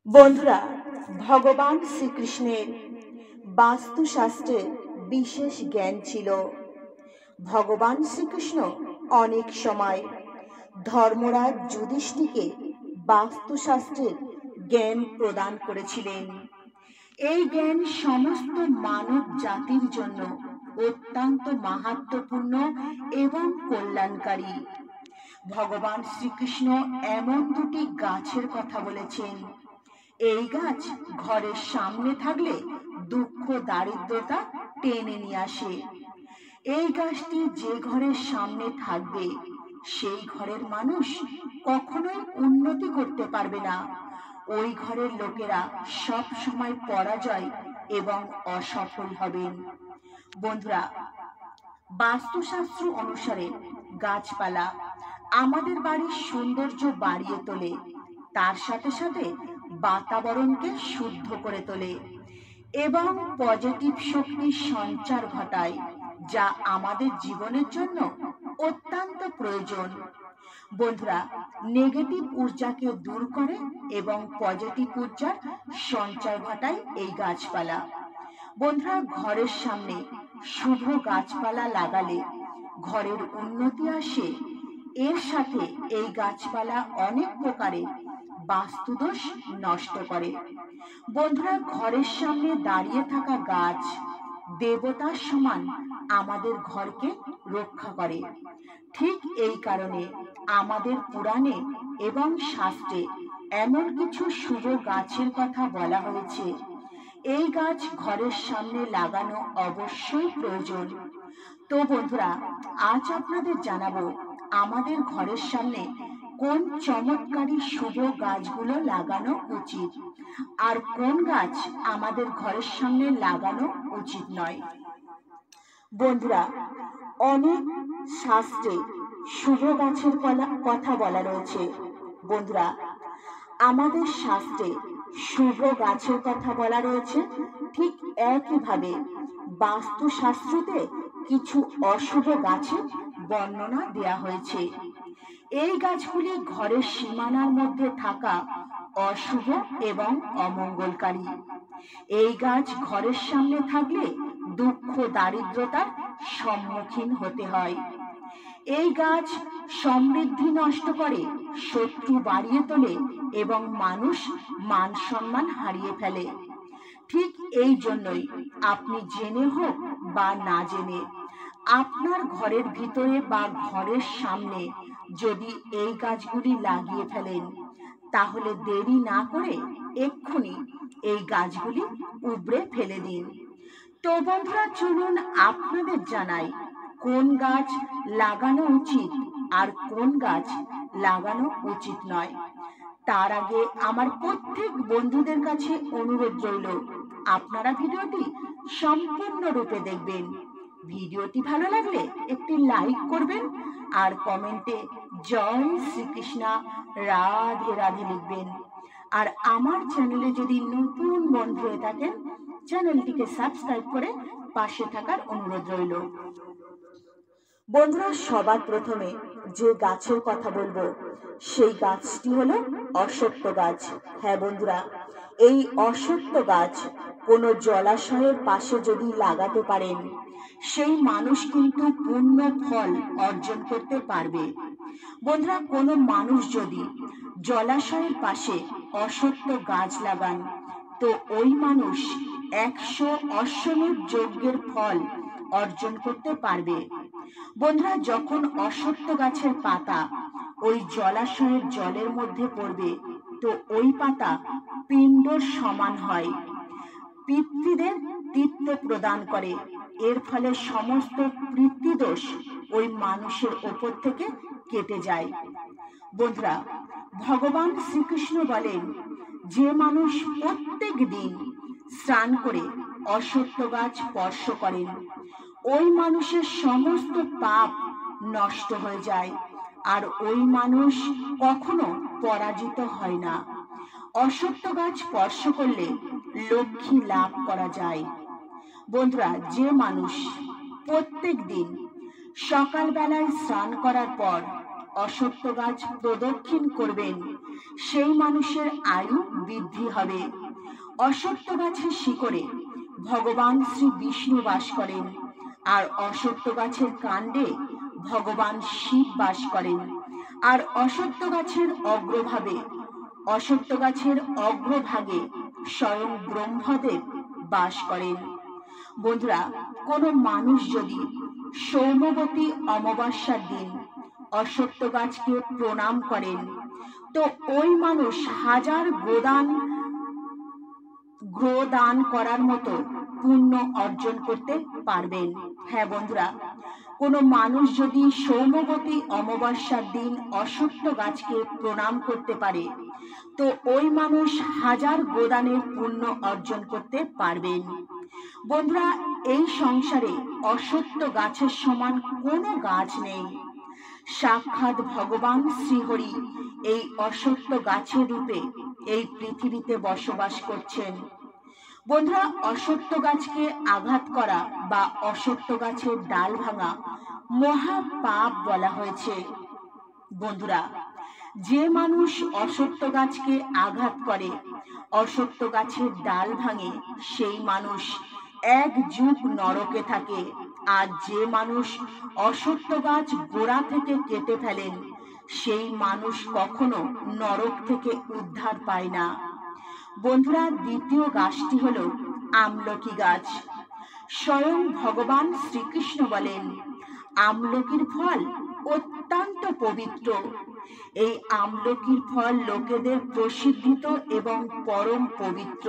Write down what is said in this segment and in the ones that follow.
বন্ধুরা, ভগবান শ্রীকৃষ্ণের বাস্তুশাস্ত্রের বিশেষ জ্ঞান ছিল। ভগবান শ্রীকৃষ্ণ অনেক সময় ধর্মরাজ যুধিষ্ঠিরকে বাস্তুশাস্ত্রের জ্ঞান প্রদান করেছিলেন। এই জ্ঞান সমস্ত মানব জাতির জন্য অত্যন্ত মাহাত্ম্যপূর্ণ এবং কল্যাণকারী। ভগবান শ্রীকৃষ্ণ এমন দুটি গাছের কথা বলেছেন। এই গাছ ঘরের সামনে থাকলে দুঃখ দারিদ্রতা টেনে নিয়ে আসে। এই গাছটি যে ঘরের সামনে থাকবে সেই ঘরের মানুষ কখনোই উন্নতি করতে পারবে না। ওই ঘরের লোকেরা সব সময় পরাজয় এবং অসফল হবেন। বন্ধুরা, বাস্তুশাস্ত্র অনুসারে গাছপালা আমাদের বাড়ির সৌন্দর্য বাড়িয়ে তোলে, তার সাথে সাথে বাতাবরণকে শুদ্ধ করে তোলে এবং পজিটিভ শক্তির সঞ্চার ঘটায়, যা আমাদের জীবনের জন্য অত্যন্ত প্রয়োজন। বন্ধুরা, নেগেটিভ ঊর্জাকে দূর করে এবং পজিটিভ ঊর্জার সঞ্চার ঘটায় এই গাছপালা। বন্ধুরা, ঘরের সামনে শুভ গাছপালা লাগালে ঘরের উন্নতি আসে। এর সাথে এই গাছপালা অনেক প্রকারে বাস্তুদোষ নষ্ট করে। বন্ধুরা, ঘরের সামনে দাঁড়িয়ে থাকা গাছ দেবতার সমান আমাদের ঘরকে রক্ষা করে। ঠিক এই কারণে আমাদের পুরাণে এবং শাস্ত্রে এমন কিছু শুভ গাছের কথা বলা হয়েছে। এই গাছ ঘরের সামনে লাগানো অবশ্যই প্রয়োজন। তো বন্ধুরা, আজ আপনাদের জানাবো আমাদের ঘরের সামনে কোন চমৎকারী শুভ গাছগুলো লাগানো উচিত আর কোন গাছ আমাদের ঘরের সামনে লাগানো উচিত নয়। বন্ধুরা, অনেক শাস্ত্রে শুভ গাছের কথা বলা রয়েছে। বন্ধুরা, আমাদের শাস্ত্রে শুভ গাছের কথা বলা রয়েছে, ঠিক একইভাবে বাস্তুশাস্ত্রতে কিছু অশুভ গাছের বর্ণনা দেয়া হয়েছে। এই গাছগুলি ঘরের সীমানার মধ্যে থাকা অশুভ এবং অমঙ্গলকারী। এই গাছ ঘরের সামনে থাকলে দুঃখ দারিদ্রতার সম্মুখীন হতে হয়। এই গাছ সমৃদ্ধি নষ্ট করে, শত্রু বাড়িয়ে তোলে এবং মানুষ মান সম্মান হারিয়ে ফেলে। ঠিক এই জন্যই আপনি জেনে হোক বা না জেনে আপনার ঘরের ভিতরে বা ঘরের সামনে যদি এই গাছগুলি লাগিয়ে ফেলেন, তাহলে দেরি না করে এক্ষুনি এই গাছগুলি উবড়ে ফেলে দিন। তো বন্ধুরা, চলুন আপনাদের জানাই কোন গাছ লাগানো উচিত আর কোন গাছ লাগানো উচিত নয়। তার আগে আমার প্রত্যেক বন্ধুদের কাছে অনুরোধ রইল, আপনারা ভিডিওটি সম্পূর্ণরূপে দেখবেন। ভিডিওটি ভালো লাগলে একটি লাইক করবেন আর কমেন্টে জয় শ্রীকৃষ্ণ রাধে রাধে লিখবেন। আর আমার চ্যানেলে যদি নতুন বন্ধু হয়ে থাকেন, চ্যানেলটিকে সাবস্ক্রাইব করে পাশে থাকার অনুরোধ রইল। বন্ধুরা, সবার প্রথমে যে গাছের কথা বলবো সেই গাছটি হলো অশ্বত্থ গাছ। হ্যাঁ বন্ধুরা, এই অশ্বত্থ গাছ কোনো জলাশয়ের পাশে যদি লাগাতে পারেন, সেই মানুষ কিন্তু পূর্ণ ফল অর্জন করতে পারবে। বন্ধুরা, কোনো মানুষ যদি জলাশয়ের পাশে অশ্বত্থ গাছ লাগান, তো ওই মানুষ 100 অশ্বমেধ যজ্ঞের ফল অর্জন করতে পারবে। বন্ধুরা, যখন অশ্বত্থ গাছের পাতা ওই জলাশয়ের জলের মধ্যে পড়বে, তো ওই পাতা পিণ্ডর সমান হয়, পিতৃদের তৃপ্ত প্রদান করে। এর ফলে সমস্ত পিতৃদোষ ওই মানুষের ওপর থেকে কেটে যায়। বন্ধুরা, ভগবান শ্রীকৃষ্ণ বলেন, যে মানুষ প্রত্যেক দিন স্নান করে অশ্বত্থ গাছ স্পর্শ করেন, ওই মানুষের সমস্ত পাপ নষ্ট হয়ে যায় আর ওই মানুষ কখনো পরাজিত হয় না। অশ্বত্থ গাছ স্পর্শ করলে লক্ষ্মী লাভ করা যায়। বন্ধুরা, যে মানুষ প্রত্যেক দিন সকালবেলায় স্নান করার পর অশ্বত্থ গাছ প্রদক্ষিণ করবেন, সেই মানুষের আয়ু বৃদ্ধি হবে। অশ্বত্থ গাছের শিকড়ে ভগবান শ্রী বিষ্ণু বাস করেন, আর অশ্বত্থ গাছের কাণ্ডে ভগবান শিব বাস করেন। আর অশ্বত্থ গাছের অগ্রভাগে স্বয়ং ব্রহ্মদেব বাস করেন। বন্ধুরা, কোনো মানুষ যদি সৌমবতী অমাবস্যার দিন অশ্বত্থ গাছকে প্রণাম করেন, তো ওই মানুষ 1000 গোদান করার মতো পুণ্য অর্জন করতে পারবেন। হ্যাঁ বন্ধুরা, কোনো মানুষ যদি সৌমবতী অমাবস্যার দিন অশ্বত্থ গাছকে প্রণাম করতে পারে, তো ওই মানুষ 1000 গোদানের পুণ্য অর্জন করতে পারবেন। বন্ধুরা, এই সংসারে অশ্বত্থ গাছের সমান কোনো গাছ নেই। সাক্ষাৎ ভগবান শ্রীহরি এই অশ্বত্থ গাছের রূপে এই পৃথিবীতে বসবাস করছেন। বন্ধুরা, অশ্বত্থ গাছকে আঘাত করা বা অশ্বত্থ গাছের ডাল ভাঙা মহা পাপ বলা হয়েছে। বন্ধুরা, যে মানুষ অশ্বত্থ গাছকে আঘাত করে, অশ্বত্থ গাছের ডাল ভাঙে, সেই মানুষ 1 যুগ নরকে থাকে। আর যে মানুষ অশ্বত্থ গাছ গোড়া থেকে কেটে ফেলেন, সেই মানুষ কখনো নরক থেকে উদ্ধার পায় না। বন্ধুরা, দ্বিতীয় গাছটি হলো আমলকি গাছ। স্বয়ং ভগবান শ্রীকৃষ্ণ বলেন, আমলকির ফল অত্যন্ত পবিত্র। এই আমলকির ফল লোকেদের প্রসিদ্ধিত এবং পরম পবিত্র।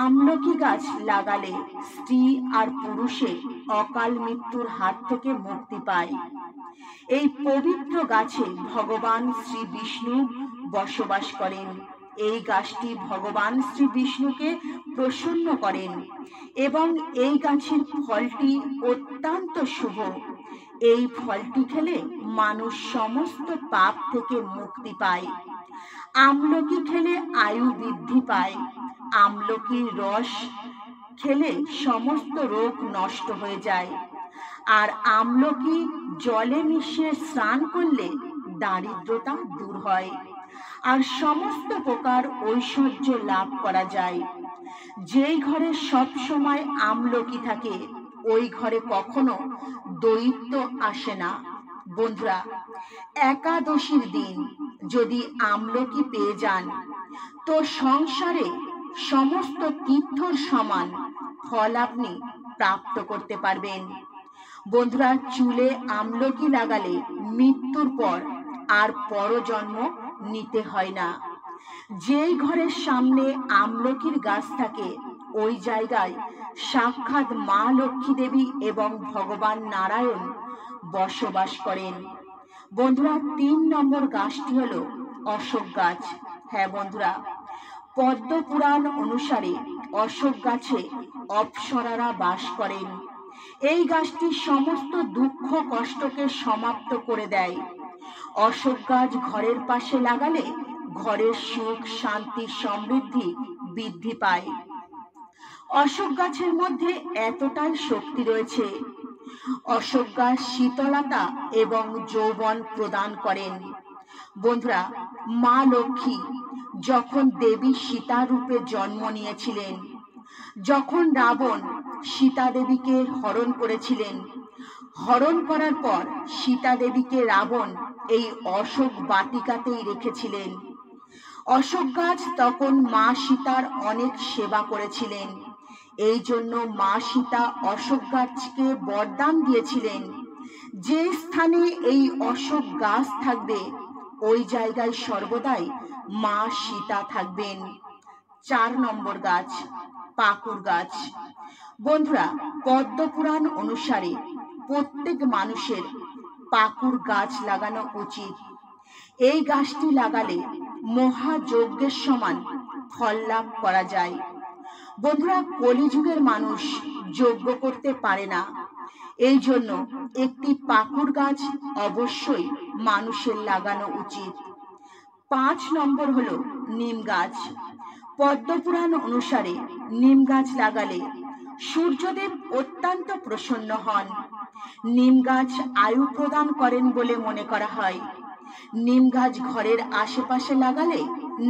আমলকি গাছ লাগালে স্ত্রী আর পুরুষে অকাল মৃত্যুর হাত থেকে মুক্তি পায়। এই পবিত্র গাছে ভগবান শ্রী বিষ্ণু বসবাস করেন। এই গাছটি ভগবান শ্রী বিষ্ণুকে প্রসন্ন করেন এবং এই গাছের ফলটি অত্যন্ত শুভ। এই ফলটি খেলে মানুষ সমস্ত পাপ থেকে মুক্তি পায়। আমলকি খেলে আয়ু বৃদ্ধি পায়। আমলকির রস খেলে সমস্ত রোগ নষ্ট হয়ে যায়। আর আমলকি জলে মিশিয়ে স্নান করলে দারিদ্রতা দূর হয় আর সমস্ত প্রকার ঐশ্বর্য লাভ করা যায়। যেই ঘরে সব সময় আমলকি থাকে, ওই ঘরে কখনো দৈত্য আসে না। বন্ধুরা, একাদশীর দিন যদি আমলকি পেয়ে যান, তো সংসারে সমস্ত তীর্থর সমান ফল আপনি প্রাপ্ত করতে পারবেন। বন্ধুরা, চুলে আমলকি লাগালে মৃত্যুর পর আর পরজন্ম নিতে হয় না। যেই ঘরের সামনে আমলকির গাছ থাকে, ওই জায়গায় সাক্ষাৎ মা লক্ষ্মী দেবী এবং ভগবান নারায়ণ বসবাস করেন। বন্ধুরা, 3 নম্বর গাছটি হলো অশোক গাছ। হ্যাঁ বন্ধুরা, পদ্ম পুরাণ অনুসারে অশোক গাছে অপ্সরারা বাস করেন। এই গাছটি সমস্ত দুঃখ কষ্টকে সমাপ্ত করে দেয়। অশোক গাছ ঘরের পাশে লাগালে ঘরের সুখ শান্তি সমৃদ্ধি বৃদ্ধি পায়। অশোক গাছের মধ্যে এতটাই শক্তি রয়েছে। অশোক গাছ শীতলতা এবং যৌবন প্রদান করেন। বন্ধুরা, মা লক্ষ্মী যখন দেবী সীতা রূপে জন্ম নিয়েছিলেন, যখন রাবণ সীতা দেবীকে হরণ করেছিলেন, হরণ করার পর সীতা দেবীকে রাবণ এই অশোক বাটিকাতেই রেখেছিলেন। অশোক গাছ তখন মা সীতার অনেক সেবা করেছিলেন। এই জন্য মা সীতা অশোক গাছকে বরদান দিয়েছিলেন, যে স্থানে এই অশোক গাছ থাকবে, ওই জায়গায় সর্বদাই মা সীতা থাকবেন। 4 নম্বর গাছ পাকুর গাছ। বন্ধুরা, পদ্ম পুরাণ অনুসারে প্রত্যেক মানুষের পাকুর গাছ লাগানো উচিত। এই গাছটি লাগালে মহাযজ্ঞের সমান ফল লাভ করা যায়। বন্ধুরা, কলিযুগের মানুষ যজ্ঞ করতে পারে না, এই জন্য একটি পাকুর গাছ অবশ্যই মানুষের লাগানো উচিত। 5 নম্বর হলো নিম গাছ। পদ্মপুরাণ অনুসারে নিম গাছ লাগালে সূর্যদেব অত্যন্ত প্রসন্ন হন। নিম গাছ আয়ু প্রদান করেন বলে মনে করা হয়। নিম গাছ ঘরের আশেপাশে লাগালে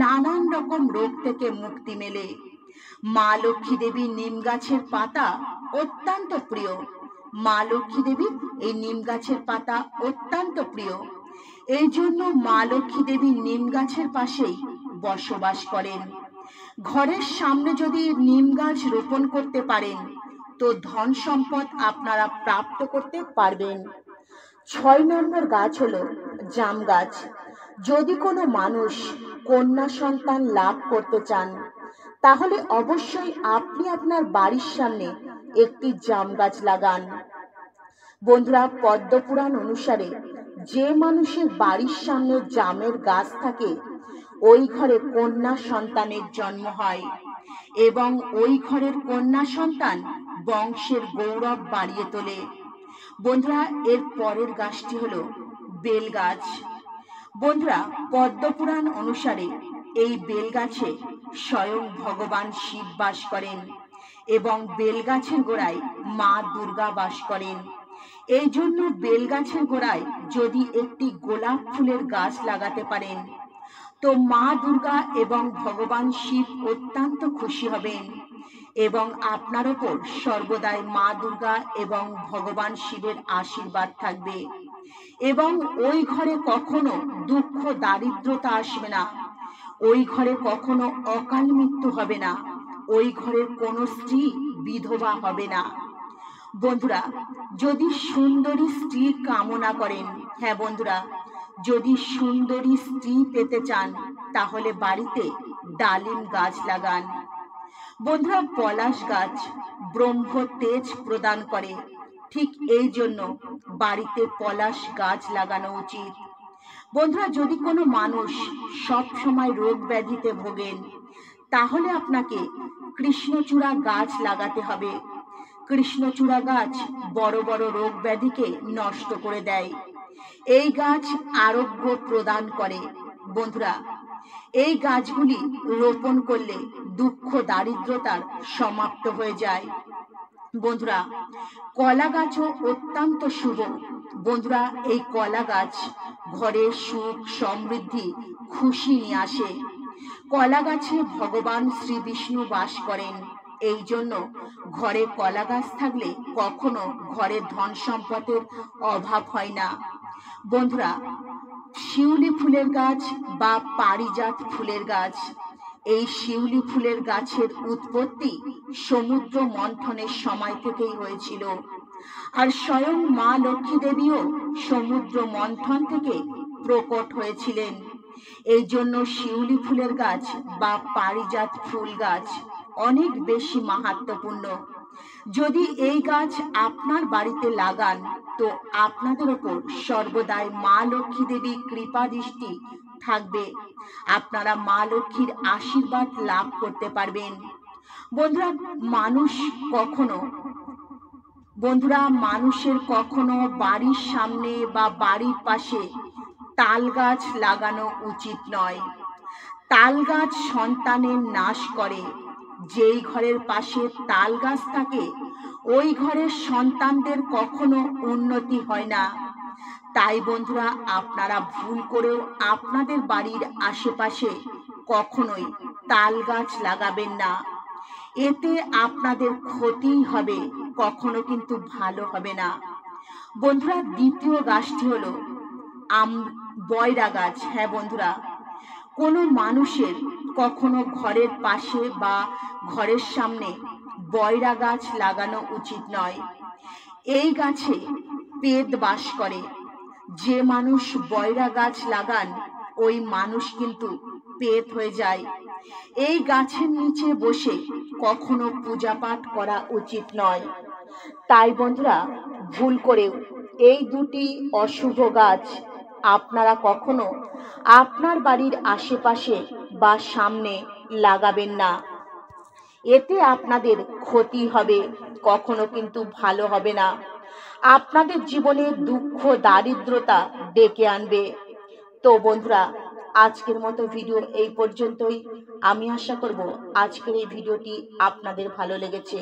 নানান রকম রোগ থেকে মুক্তি মেলে। মা লক্ষ্মী দেবী নিম গাছের পাতা অত্যন্ত প্রিয়। মা লক্ষ্মী দেবী এই নিম গাছের পাতা অত্যন্ত প্রিয়। এই জন্য মা লক্ষ্মী দেবী নিম গাছের পাশেই বসবাস করেন। ঘরের সামনে যদি নিম গাছ রোপণ করতে পারেন তো ধন সম্পদ আপনারা প্রাপ্ত করতে পারবেন। 6 নম্বর গাছ হলো জাম গাছ। যদি কোনো মানুষ কন্যা সন্তান লাভ করতে চান তাহলে অবশ্যই আপনি আপনার বাড়ির সামনে একটি জাম গাছ লাগান। বন্ধুরা, পদ্মপুরাণ অনুসারে যে মানুষের বাড়ির সামনে জামের গাছ থাকে ওই ঘরে কন্যা সন্তানের জন্ম হয় এবং ওই ঘরের কন্যা সন্তান বংশের গৌরব বাড়িয়ে তোলে। বন্ধুরা, এর পরের গাছটি হলো বেল গাছ। বন্ধুরা, পদ্মপুরাণ অনুসারে এই বেল গাছে স্বয়ং ভগবান শিব বাস করেন এবং বেল গাছের গোড়ায় মা দুর্গা বাস করেন। এই জন্য বেল গাছের গোড়ায় যদি একটি গোলাপ ফুলের গাছ লাগাতে পারেন তো মা দুর্গা এবং ভগবান শিব অত্যন্ত খুশি হবেন এবং আপনার ওপর সর্বদাই মা দুর্গা এবং ভগবান শিবের আশীর্বাদ থাকবে এবং ওই ঘরে কখনো দুঃখ দারিদ্রতা আসবে না, ওই ঘরে কখনো অকাল মৃত্যু হবে না, ওই ঘরের কোনো স্ত্রী বিধবা হবে না। বন্ধুরা, যদি সুন্দরী স্ত্রী কামনা করেন, হ্যাঁ বন্ধুরা, যদি সুন্দরী স্ত্রী পেতে চান তাহলে বাড়িতে ডালিম গাছ লাগান। বন্ধুরা, পলাশ গাছ ব্রহ্ম তেজ প্রদান করে, ঠিক এই জন্য বাড়িতে পলাশ গাছ লাগানো উচিত। বন্ধুরা, যদি কোনো মানুষ সব সময় রোগ ব্যাধিতে ভোগেন তাহলে আপনাকে কৃষ্ণচূড়া গাছ লাগাতে হবে। কৃষ্ণচূড়া গাছ বড় বড় রোগ ব্যাধিকে নষ্ট করে দেয়। এই গাছ আরোগ্য প্রদান করে। বন্ধুরা, এই গাছগুলি রোপণ করলে দুঃখ দারিদ্রতার সমাপ্ত হয়ে যায়। বন্ধুরা, কলা গাছও অত্যন্ত শুভ। বন্ধুরা, এই কলা গাছ ঘরে সুখ সমৃদ্ধি খুশি নিয়ে আসে। কলা গাছে ভগবান শ্রী বিষ্ণু বাস করেন, এই জন্য ঘরে কলা গাছ থাকলে কখনো ঘরে ধন সম্পদের অভাব হয় না। বন্ধুরা, শিউলি ফুলের গাছ বা পারিজাত ফুলের গাছ, এই শিউলি ফুলের গাছের উৎপত্তি সমুদ্র মন্থনের সময় থেকেই হয়েছিল আর স্বয়ং মা লক্ষ্মী দেবীও সমুদ্র মন্থন থেকে প্রকট হয়েছিলেন। এই জন্য শিউলি ফুলের গাছ বা পারিজাত ফুল গাছ অনেক বেশি মাহাত্ম্যপূর্ণ। যদি এই গাছ আপনার বাড়িতে লাগান তো আপনাদের উপর সর্বদাই মা লক্ষ্মী দেবী কৃপা দৃষ্টি থাকবে, আপনারা মা লক্ষ্মীর আশীর্বাদ লাভ করতে পারবেন। বন্ধুরা, মানুষের কখনো বাড়ির সামনে বা বাড়ির পাশে তাল গাছ লাগানো উচিত নয়। তাল গাছ সন্তানের নাশ করে। যেই ঘরের পাশে তাল গাছ থাকে ওই ঘরের সন্তানদের কখনো উন্নতি হয় না। তাই বন্ধুরা, আপনারা ভুল করেও আপনাদের বাড়ির আশেপাশে কখনোই তাল গাছ লাগাবেন না। এতে আপনাদের ক্ষতি হবে, কখনো কিন্তু ভালো হবে না। বন্ধুরা, দ্বিতীয় গাছটি হলো বয়রা গাছ। হ্যাঁ বন্ধুরা, কোনো মানুষের কখনো ঘরের পাশে বা ঘরের সামনে বয়রা গাছ লাগানো উচিত নয়। এই গাছে পেট বাস করে। যে মানুষ বয়রা গাছ লাগান ওই মানুষ কিন্তু পেট হয়ে যায়। এই গাছের নিচে বসে কখনো পূজা পাঠ করা উচিত নয়। তাই বন্ধুরা, ভুল করেও এই দুটি অশুভ গাছ আপনারা কখনো আপনার বাড়ির আশেপাশে বা সামনে লাগাবেন না। এতে আপনাদের ক্ষতি হবে, কখনো কিন্তু ভালো হবে না। আপনাদের জীবনে দুঃখ দারিদ্রতা ডেকে আনবে। তো বন্ধুরা, আজকের মতো ভিডিও এই পর্যন্তই। আমি আশা করব আজকের এই ভিডিওটি আপনাদের ভালো লেগেছে।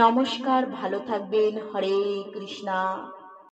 নমস্কার, ভালো থাকবেন। হরে কৃষ্ণা।